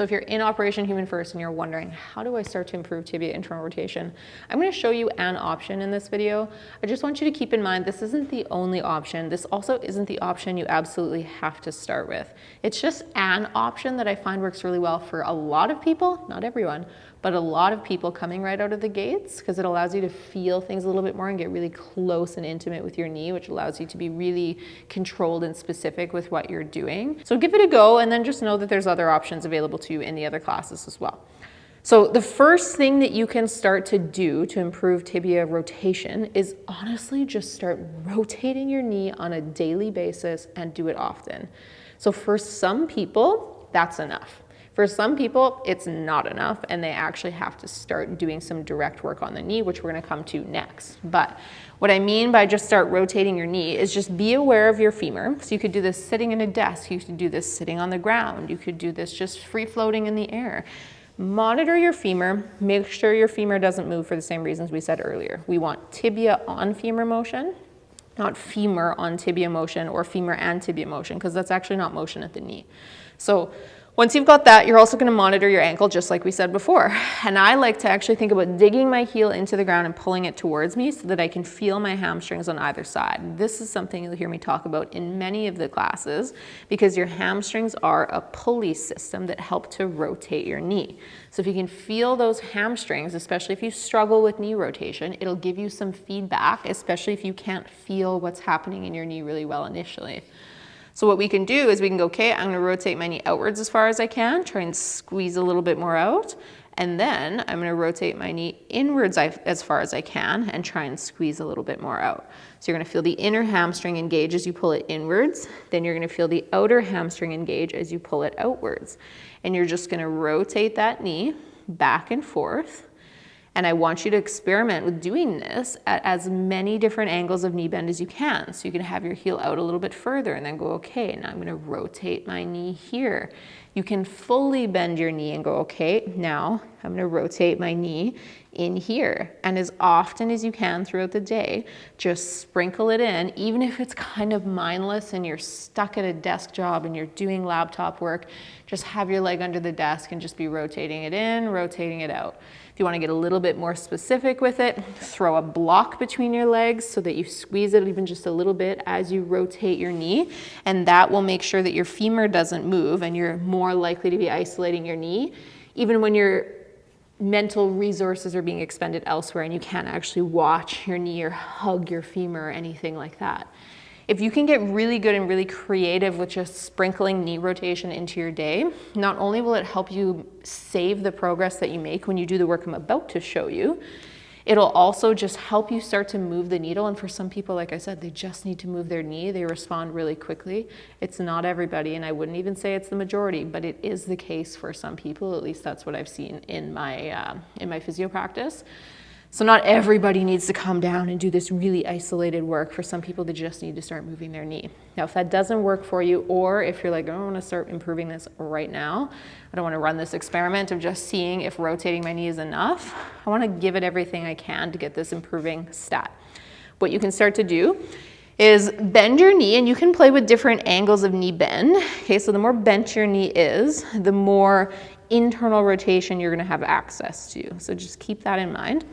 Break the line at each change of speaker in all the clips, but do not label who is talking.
So if you're in Operation Human First and you're wondering, how do I start to improve tibia internal rotation? I'm going to show you an option in this video. I just want you to keep in mind, this isn't the only option. This also isn't the option you absolutely have to start with. It's just an option that I find works really well for a lot of people, not everyone, but a lot of people coming right out of the gates, because it allows you to feel things a little bit more and get really close and intimate with your knee, which allows you to be really controlled and specific with what you're doing. So give it a go, and then just know that there's other options available to you in the other classes as well. So the first thing that you can start to do to improve tibia rotation is honestly just start rotating your knee on a daily basis and do it often. So for some people, that's enough. For some people, it's not enough, and they actually have to start doing some direct work on the knee, which we're going to come to next. But what I mean by just start rotating your knee is just be aware of your femur. So you could do this sitting in a desk, you could do this sitting on the ground, you could do this just free floating in the air. Monitor your femur, make sure your femur doesn't move for the same reasons we said earlier. We want tibia on femur motion, not femur on tibia motion or femur and tibia motion, because that's actually not motion at the knee. So once you've got that, you're also going to monitor your ankle just like we said before. And I like to actually think about digging my heel into the ground and pulling it towards me so that I can feel my hamstrings on either side. This is something you'll hear me talk about in many of the classes, because your hamstrings are a pulley system that help to rotate your knee. So if you can feel those hamstrings, especially if you struggle with knee rotation, it'll give you some feedback, especially if you can't feel what's happening in your knee really well initially. So what we can do is we can go, okay, I'm going to rotate my knee outwards as far as I can, try and squeeze a little bit more out, and then I'm going to rotate my knee inwards as far as I can and try and squeeze a little bit more out. So you're going to feel the inner hamstring engage as you pull it inwards, then you're going to feel the outer hamstring engage as you pull it outwards. And you're just going to rotate that knee back and forth. And I want you to experiment with doing this at as many different angles of knee bend as you can. So you can have your heel out a little bit further and then go, okay, now I'm going to rotate my knee here. You can fully bend your knee and go, okay, now I'm going to rotate my knee in here. And as often as you can throughout the day, just sprinkle it in, even if it's kind of mindless and you're stuck at a desk job and you're doing laptop work, just have your leg under the desk and just be rotating it in, rotating it out. If you want to get a little bit more specific with it, throw a block between your legs so that you squeeze it even just a little bit as you rotate your knee, and that will make sure that your femur doesn't move and you're more likely to be isolating your knee, even when your mental resources are being expended elsewhere and you can't actually watch your knee or hug your femur or anything like that. If you can get really good and really creative with just sprinkling knee rotation into your day, not only will it help you save the progress that you make when you do the work I'm about to show you, it'll also just help you start to move the needle. And for some people, like I said, they just need to move their knee. They respond really quickly. It's not everybody, and I wouldn't even say it's the majority, but it is the case for some people. At least that's what I've seen in my physio practice. So not everybody needs to come down and do this really isolated work. For some people, they just need to start moving their knee. Now, if that doesn't work for you, or if you're like, I don't want to start improving this right now, I don't want to run this experiment of just seeing if rotating my knee is enough, I want to give it everything I can to get this improving stat. What you can start to do is bend your knee, and you can play with different angles of knee bend. Okay, so the more bent your knee is, the more internal rotation you're going to have access to. So just keep that in mind.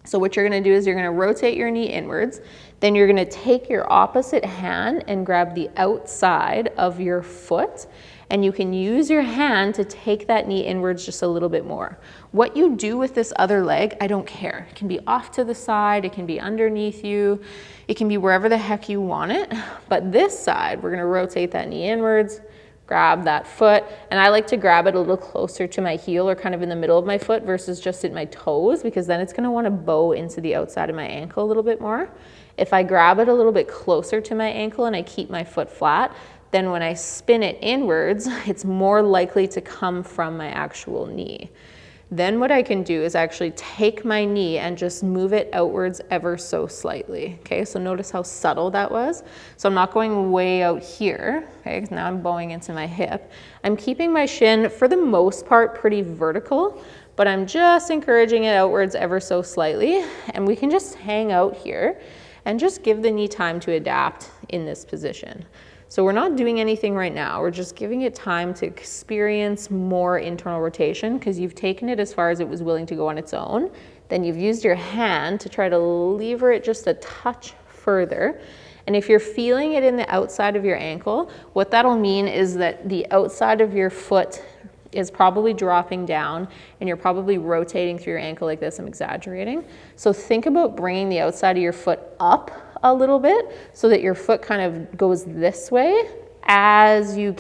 So what you're going to do is you're going to rotate your knee inwards, then you're going to take your opposite hand and grab the outside of your foot, and you can use your hand to take that knee inwards just a little bit more. What you do with this other leg, I don't care. It can be off to the side, it can be underneath you, it can be wherever the heck you want it, but this side, we're going to rotate that knee inwards, grab that foot, and I like to grab it a little closer to my heel or kind of in the middle of my foot versus just at my toes, because then it's going to want to bow into the outside of my ankle a little bit more. If I grab it a little bit closer to my ankle and I keep my foot flat, then when I spin it inwards, it's more likely to come from my actual knee. Then what I can do is actually take my knee and just move it outwards ever so slightly. Okay, so notice how subtle that was. So I'm not going way out here, okay, because now I'm bowing into my hip. I'm keeping my shin, for the most part, pretty vertical, but I'm just encouraging it outwards ever so slightly. And we can just hang out here and just give the knee time to adapt in this position. So we're not doing anything right now. We're just giving it time to experience more internal rotation because you've taken it as far as it was willing to go on its own. Then you've used your hand to try to lever it just a touch further. And if you're feeling it in the outside of your ankle, what that'll mean is that the outside of your foot is probably dropping down and you're probably rotating through your ankle like this. I'm exaggerating. So think about bringing the outside of your foot up a little bit so that your foot kind of goes this way as you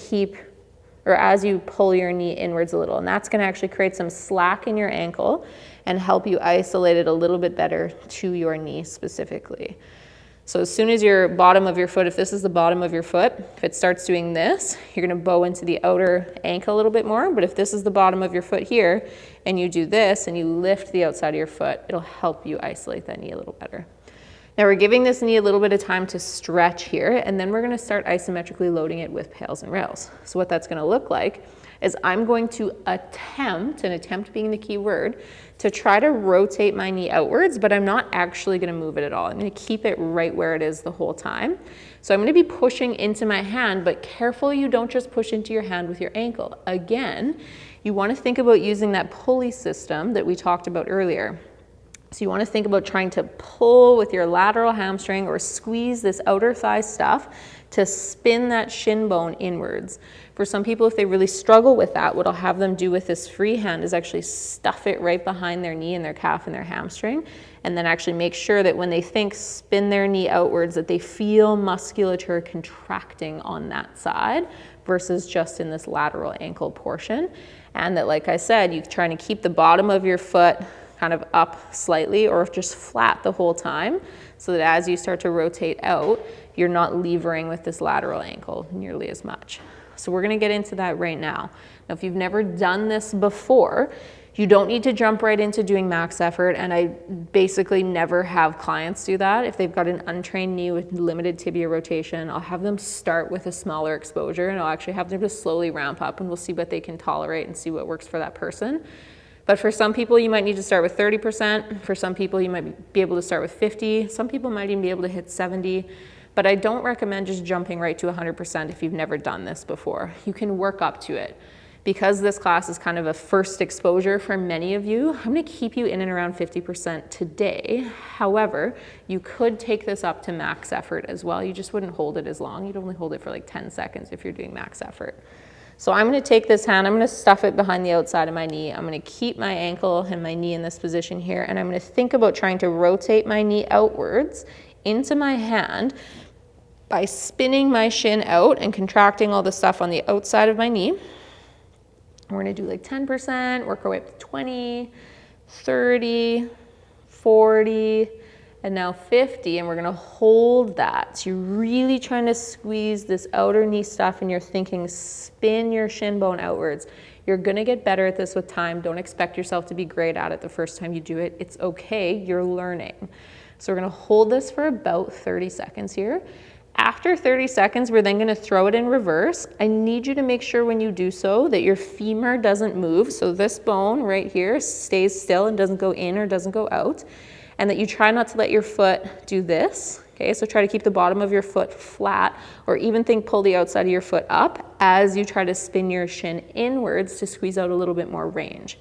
pull your knee inwards a little. And that's going to actually create some slack in your ankle and help you isolate it a little bit better to your knee specifically. So as soon as your bottom of your foot, if this is the bottom of your foot, if it starts doing this, you're going to bow into the outer ankle a little bit more. But if this is the bottom of your foot here and you do this and you lift the outside of your foot, it'll help you isolate that knee a little better. Now we're giving this knee a little bit of time to stretch here, and then we're going to start isometrically loading it with pails and rails. So what that's going to look like is I'm going to attempt, and attempt being the key word, to try to rotate my knee outwards, but I'm not actually going to move it at all. I'm going to keep it right where it is the whole time. So I'm going to be pushing into my hand, but careful you don't just push into your hand with your ankle. Again, you want to think about using that pulley system that we talked about earlier. So you want to think about trying to pull with your lateral hamstring or squeeze this outer thigh stuff to spin that shin bone inwards. For some people, if they really struggle with that, what I'll have them do with this free hand is actually stuff it right behind their knee and their calf and their hamstring, and then actually make sure that when they think spin their knee outwards, that they feel musculature contracting on that side versus just in this lateral ankle portion. And that, like I said, you're trying to keep the bottom of your foot kind of up slightly or just flat the whole time so that as you start to rotate out, you're not levering with this lateral ankle nearly as much. So we're going to get into that right now. Now, if you've never done this before, you don't need to jump right into doing max effort, and I basically never have clients do that. If they've got an untrained knee with limited tibia rotation, I'll have them start with a smaller exposure, and I'll actually have them just slowly ramp up, and we'll see what they can tolerate and see what works for that person. But for some people, you might need to start with 30%. For some people, you might be able to start with 50. Some people might even be able to hit 70. But I don't recommend just jumping right to 100% if you've never done this before. You can work up to it. Because this class is kind of a first exposure for many of you, I'm going to keep you in and around 50% today. However, you could take this up to max effort as well. You just wouldn't hold it as long. You'd only hold it for like 10 seconds if you're doing max effort. So I'm going to take this hand, I'm going to stuff it behind the outside of my knee. I'm going to keep my ankle and my knee in this position here, and I'm going to think about trying to rotate my knee outwards into my hand by spinning my shin out and contracting all the stuff on the outside of my knee. We're going to do like 10%, work our way up to 20, 30, 40, and now 50, and we're going to hold that. So you're really trying to squeeze this outer knee stuff, and you're thinking spin your shin bone outwards. You're going to get better at this with time. Don't expect yourself to be great at it the first time you do it. It's okay. You're learning. So we're going to hold this for about 30 seconds here. After 30 seconds, we're then going to throw it in reverse. I need you to make sure when you do so that your femur doesn't move. So this bone right here stays still and doesn't go in or doesn't go out. And that you try not to let your foot do this. Okay, so try to keep the bottom of your foot flat, or even think pull the outside of your foot up as you try to spin your shin inwards to squeeze out a little bit more range.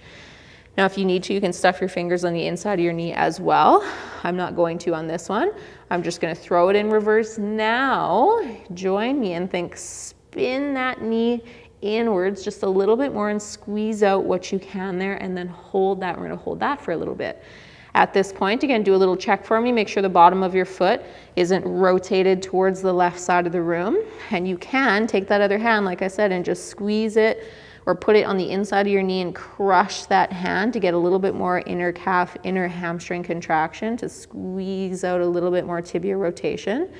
Now, if you need to, you can stuff your fingers on the inside of your knee as well. I'm not going to on this one. I'm just going to throw it in reverse now. Join me and think spin that knee inwards just a little bit more and squeeze out what you can there, and then hold that. We're going to hold that for a little bit. At this point, again, do a little check for me. Make sure the bottom of your foot isn't rotated towards the left side of the room. And you can take that other hand, like I said, and just squeeze it or put it on the inside of your knee and crush that hand to get a little bit more inner calf, inner hamstring contraction to squeeze out a little bit more tibia rotation.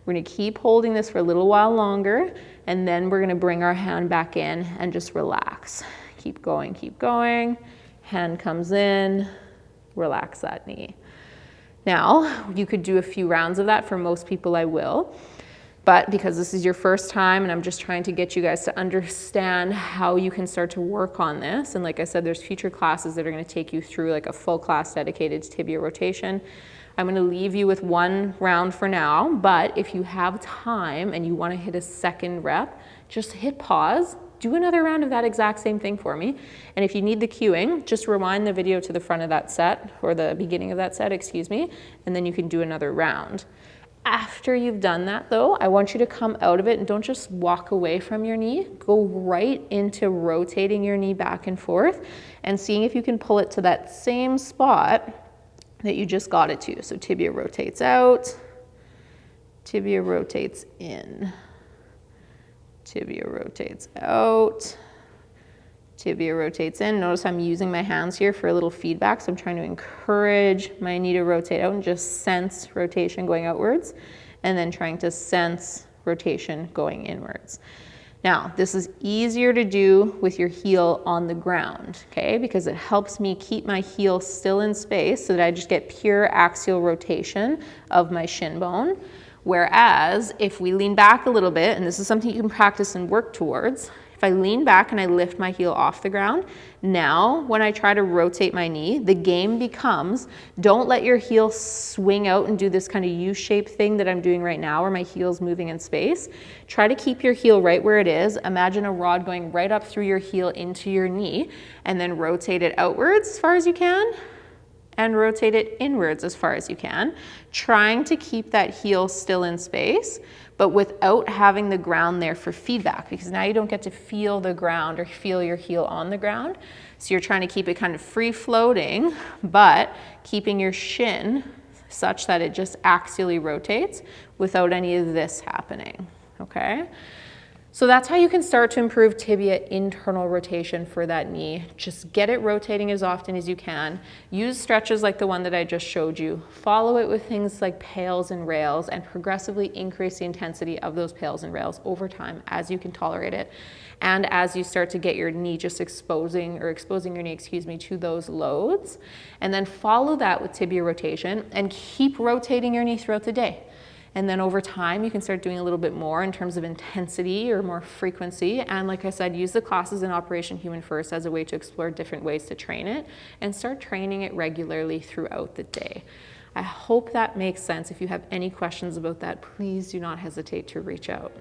We're going to keep holding this for a little while longer, and then we're going to bring our hand back in and just relax. Keep going, keep going. Hand comes in. Relax that knee. Now, you could do a few rounds of that. For most people, I will. But because this is your first time and I'm just trying to get you guys to understand how you can start to work on this. And like I said, there's future classes that are going to take you through like a full class dedicated to tibia rotation. I'm going to leave you with one round for now, but if you have time and you want to hit a second rep, just hit pause, do another round of that exact same thing for me. And if you need the cueing, just rewind the video to the front of that set, or the beginning of that set, excuse me, and then you can do another round. After you've done that though, I want you to come out of it and don't just walk away from your knee. Go right into rotating your knee back and forth and seeing if you can pull it to that same spot that you just got it to. So tibia rotates out, tibia rotates in, tibia rotates out, tibia rotates in. Notice I'm using my hands here for a little feedback. So I'm trying to encourage my knee to rotate out and just sense rotation going outwards, and then trying to sense rotation going inwards. Now, this is easier to do with your heel on the ground, okay? Because it helps me keep my heel still in space so that I just get pure axial rotation of my shin bone. Whereas if we lean back a little bit, and this is something you can practice and work towards, if I lean back and I lift my heel off the ground, now when I try to rotate my knee, the game becomes, don't let your heel swing out and do this kind of U-shaped thing that I'm doing right now where my heel's moving in space. Try to keep your heel right where it is. Imagine a rod going right up through your heel into your knee, and then rotate it outwards as far as you can, and rotate it inwards as far as you can, trying to keep that heel still in space, but without having the ground there for feedback, because now you don't get to feel the ground or feel your heel on the ground. So you're trying to keep it kind of free floating, but keeping your shin such that it just axially rotates without any of this happening, okay? So that's how you can start to improve tibia internal rotation for that knee. Just get it rotating as often as you can. Use stretches like the one that I just showed you. Follow it with things like pails and rails, and progressively increase the intensity of those pails and rails over time as you can tolerate it. And as you start to get your knee just exposing your knee, excuse me, to those loads. And then follow that with tibia rotation and keep rotating your knee throughout the day. And then over time, you can start doing a little bit more in terms of intensity or more frequency. And like I said, use the classes in Operation Human First as a way to explore different ways to train it, and start training it regularly throughout the day. I hope that makes sense. If you have any questions about that, please do not hesitate to reach out.